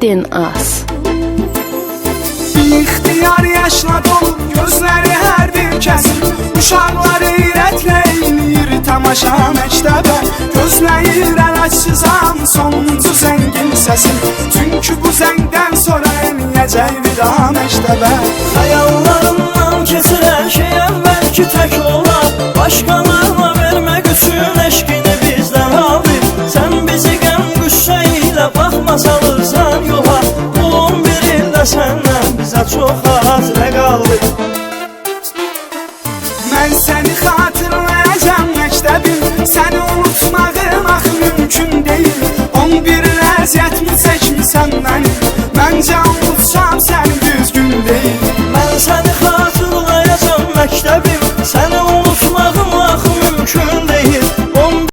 Nurettin Az. İxtiyar yaşla dolu, gözləri hər bir kəsin. Uşaqlar heyrətlə eləyir tamaşa məktəbə. Gözləyir əlacızam sonuncu zəngin səsin. Çünki bu zəngdən sonra eləyəcək vida məktəbə. Xəyallarımdan keçir hər şey əvvəlki tək olar. Başqalarına vermək üçün eşqini bizdən alır. Sən bizi qəm qüssə ilə baxma salırsan yola. Bulun bir ildə səndən bizə çox az nə qaldı. Mən səni xatırlayacam məktəbim, səni